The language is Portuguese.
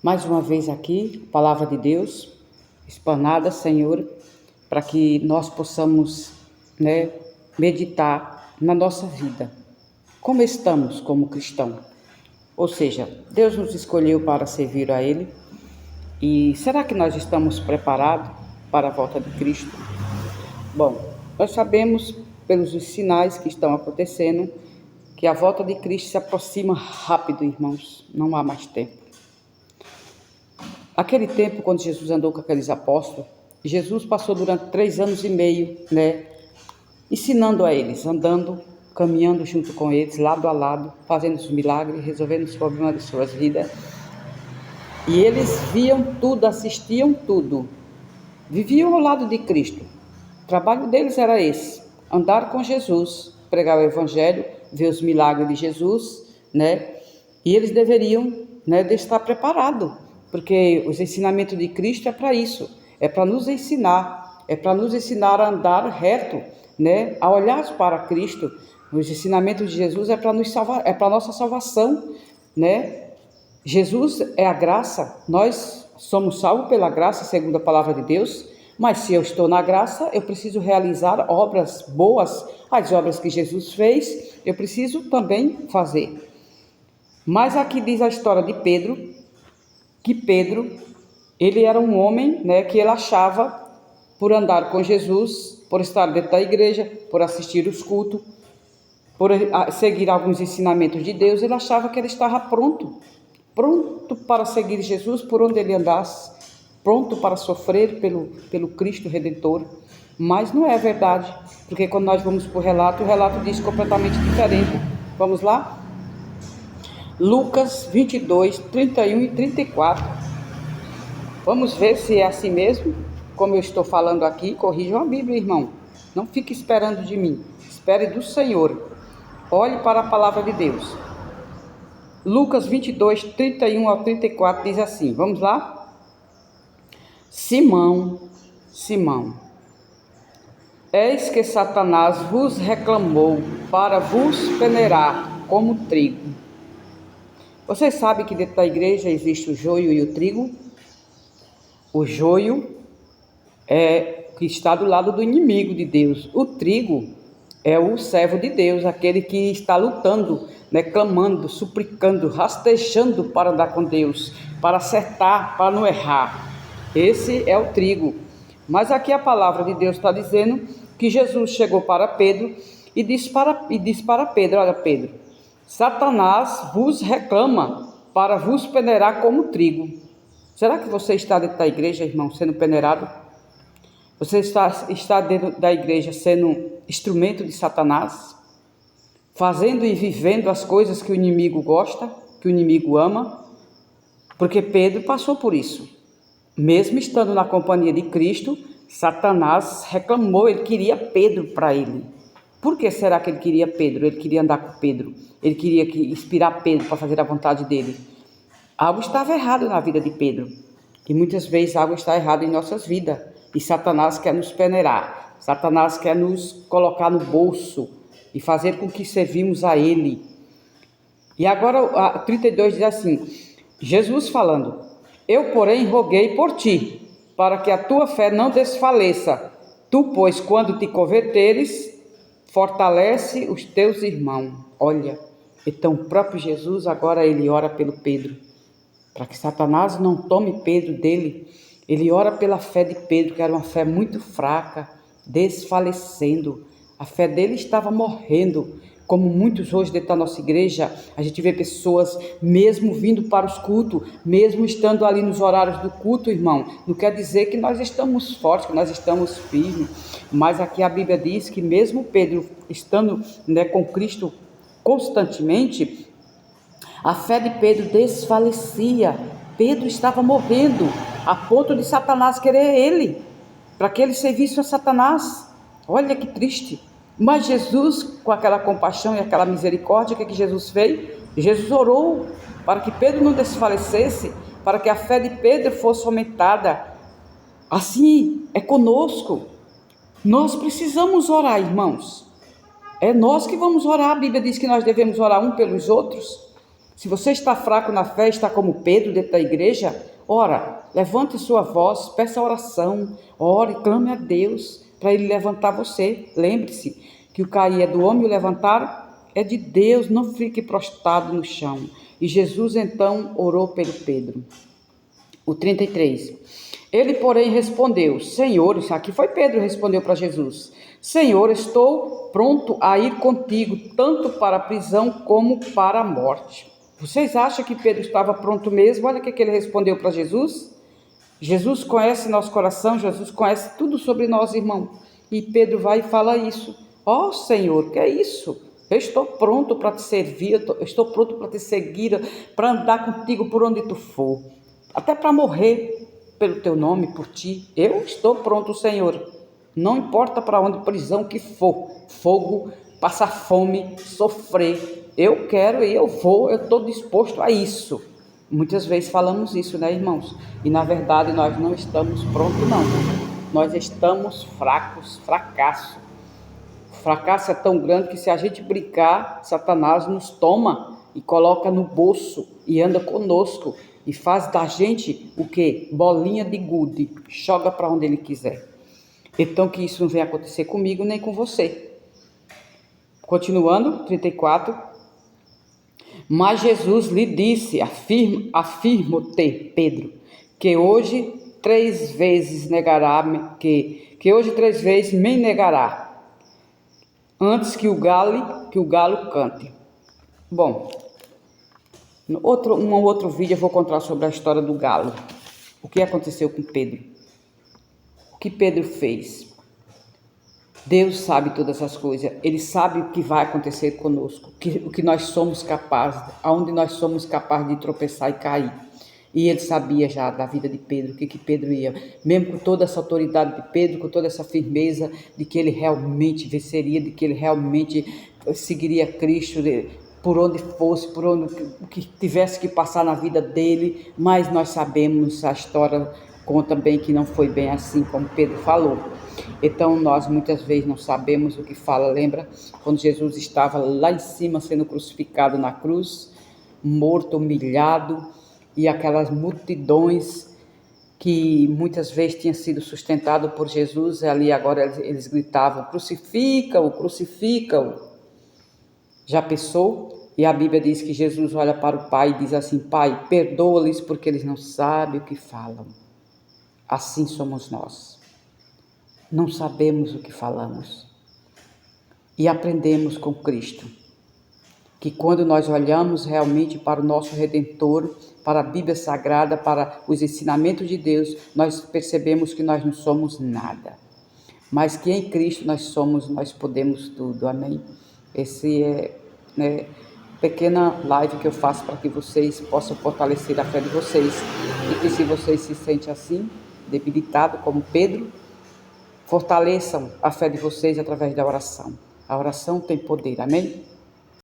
Mais uma vez aqui, palavra de Deus, explanada, Senhor, para que nós possamos, meditar na nossa vida. Como estamos como cristão? Ou seja, Deus nos escolheu para servir a Ele. E será que nós estamos preparados para a volta de Cristo? Bom, nós sabemos pelos sinais que estão acontecendo que a volta de Cristo se aproxima rápido, irmãos. Não há mais tempo. Aquele tempo, quando Jesus andou com aqueles apóstolos, Jesus passou durante 3 anos e meio, ensinando a eles, andando, caminhando junto com eles, lado a lado, fazendo os milagres, resolvendo os problemas de suas vidas. E eles viam tudo, assistiam tudo, viviam ao lado de Cristo. O trabalho deles era esse, andar com Jesus, pregar o Evangelho, ver os milagres de Jesus, E eles deveriam, de estar preparados, porque os ensinamentos de Cristo é para isso, é para nos ensinar, a andar reto, a olhar para Cristo. Os ensinamentos de Jesus é para nos salvar, é para a nossa salvação, Jesus é a graça, nós somos salvos pela graça, segundo a palavra de Deus, mas se eu estou na graça, eu preciso realizar obras boas, as obras que Jesus fez, eu preciso também fazer. Mas aqui diz a história de Pedro, que Pedro, ele era um homem, que ele achava, por andar com Jesus, por estar dentro da igreja, por assistir os cultos, por seguir alguns ensinamentos de Deus, ele achava que ele estava pronto para seguir Jesus por onde ele andasse, pronto para sofrer pelo Cristo Redentor. Mas não é verdade, porque quando nós vamos para o relato diz completamente diferente. Vamos lá? Lucas 22, 31 e 34. Vamos ver se é assim mesmo, como eu estou falando aqui. Corrijam a Bíblia, irmão. Não fique esperando de mim, espere do Senhor. Olhe para a palavra de Deus. Lucas 22, 31 ao 34 diz assim, vamos lá? Simão, eis que Satanás vos reclamou para vos peneirar como trigo. Vocês sabem que dentro da igreja existe o joio e o trigo? O joio é que está do lado do inimigo de Deus. O trigo é o servo de Deus, aquele que está lutando, clamando, suplicando, rastejando para andar com Deus, para acertar, para não errar. Esse é o trigo. Mas aqui a palavra de Deus está dizendo que Jesus chegou para Pedro e disse para Pedro, olha Pedro, Satanás vos reclama para vos peneirar como trigo. Será que você está dentro da igreja, irmão, sendo peneirado? Você está dentro da igreja sendo instrumento de Satanás? Fazendo e vivendo as coisas que o inimigo gosta, que o inimigo ama? Porque Pedro passou por isso. Mesmo estando na companhia de Cristo, Satanás reclamou, ele queria Pedro para ele. Por que será que ele queria Pedro? Ele queria andar com Pedro. Ele queria inspirar Pedro para fazer a vontade dele. Algo estava errado na vida de Pedro. E muitas vezes algo está errado em nossas vidas. E Satanás quer nos peneirar. Satanás quer nos colocar no bolso e fazer com que servimos a ele. E agora a 32 diz assim, Jesus falando, eu porém roguei por ti, para que a tua fé não desfaleça. Tu, pois, quando te converteres, fortalece os teus irmãos. Olha, então o próprio Jesus agora ele ora pelo Pedro, para que Satanás não tome Pedro dele. Ele ora pela fé de Pedro, que era uma fé muito fraca, desfalecendo. A fé dele estava morrendo, como muitos hoje dentro da nossa igreja. A gente vê pessoas, mesmo vindo para os cultos, mesmo estando ali nos horários do culto, irmão, não quer dizer que nós estamos fortes, que nós estamos firmes, mas aqui a Bíblia diz que mesmo Pedro estando com Cristo constantemente, a fé de Pedro desfalecia. Pedro estava morrendo, a ponto de Satanás querer ele, para que ele servisse a Satanás. Olha que triste. Mas Jesus, com aquela compaixão e aquela misericórdia, o que Jesus fez? Jesus orou para que Pedro não desfalecesse, para que a fé de Pedro fosse aumentada. Assim é conosco. Nós precisamos orar, irmãos. É nós que vamos orar. A Bíblia diz que nós devemos orar um pelos outros. Se você está fraco na fé, está como Pedro dentro da igreja, ora, levante sua voz, peça oração, ore, clame a Deus para Ele levantar você. Lembre-se que o cair é do homem e o levantar é de Deus, não fique prostrado no chão. E Jesus então orou pelo Pedro. O 33. Ele, porém, respondeu, Senhor, isso aqui foi Pedro, respondeu para Jesus, Senhor, estou pronto a ir contigo, tanto para a prisão como para a morte. Vocês acham que Pedro estava pronto mesmo? Olha o que ele respondeu para Jesus. Jesus conhece nosso coração, Jesus conhece tudo sobre nós, irmão. E Pedro vai e fala isso. Ó Senhor, que é isso? Eu estou pronto para te servir, eu estou pronto para te seguir, para andar contigo por onde tu for. Até para morrer pelo teu nome, por ti. Eu estou pronto, Senhor. Não importa para onde, prisão que for, fogo, passar fome, sofrer. Eu quero e eu vou, eu estou disposto a isso. Muitas vezes falamos isso, né, irmãos? E na verdade nós não estamos prontos, não. Nós estamos fracos, fracasso. O fracasso é tão grande que se a gente brincar, Satanás nos toma e coloca no bolso e anda conosco e faz da gente o quê? Bolinha de gude, joga para onde ele quiser. Então que isso não venha acontecer comigo nem com você. Continuando, 34. Mas Jesus lhe disse, afirmo-te, Pedro, que hoje 3 vezes negará, que hoje 3 vezes me negará, antes que o galo cante. Bom, um outro vídeo eu vou contar sobre a história do galo. O que aconteceu com Pedro? O que Pedro fez? Deus sabe todas as coisas, Ele sabe o que vai acontecer conosco, o que nós somos capazes, aonde nós somos capazes de tropeçar e cair. E Ele sabia já da vida de Pedro, o que Pedro ia, mesmo com toda essa autoridade de Pedro, com toda essa firmeza de que ele realmente venceria, de que ele realmente seguiria Cristo, por onde fosse, por onde o que tivesse que passar na vida dele, mas nós sabemos, a história conta bem que não foi bem assim como Pedro falou. Então nós muitas vezes não sabemos o que fala, lembra? Quando Jesus estava lá em cima sendo crucificado na cruz, morto, humilhado, e aquelas multidões que muitas vezes tinham sido sustentado por Jesus, ali agora eles gritavam, crucifica-o, crucifica-o. Já pensou? E a Bíblia diz que Jesus olha para o Pai e diz assim, Pai, perdoa-lhes porque eles não sabem o que falam. Assim somos nós. Não sabemos o que falamos. E aprendemos com Cristo. Que quando nós olhamos realmente para o nosso Redentor, para a Bíblia Sagrada, para os ensinamentos de Deus, nós percebemos que nós não somos nada. Mas que em Cristo nós podemos tudo. Amém? Esse é pequena live que eu faço para que vocês possam fortalecer a fé de vocês. E que se vocês se sentem assim, debilitado como Pedro, fortaleçam a fé de vocês através da oração. A oração tem poder, amém?